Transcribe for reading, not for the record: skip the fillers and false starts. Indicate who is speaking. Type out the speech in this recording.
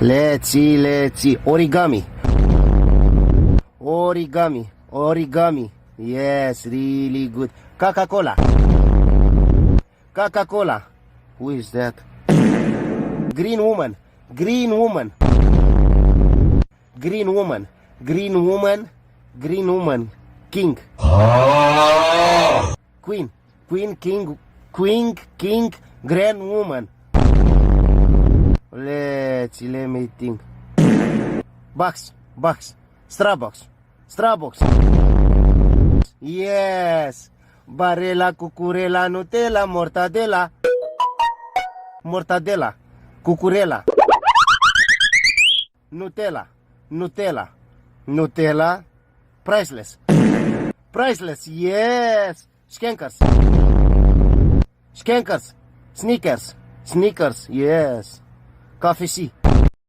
Speaker 1: Let's see. Origami. Origami. Yes, really good. Coca-Cola. Who is that? Green woman. King. King. Grand woman. Let me think. Box. Starbucks. Yes. Barela, cucurela, Nutella, mortadela, cucurela. Nutella, priceless, yes. Snickers, yes. Coffee C.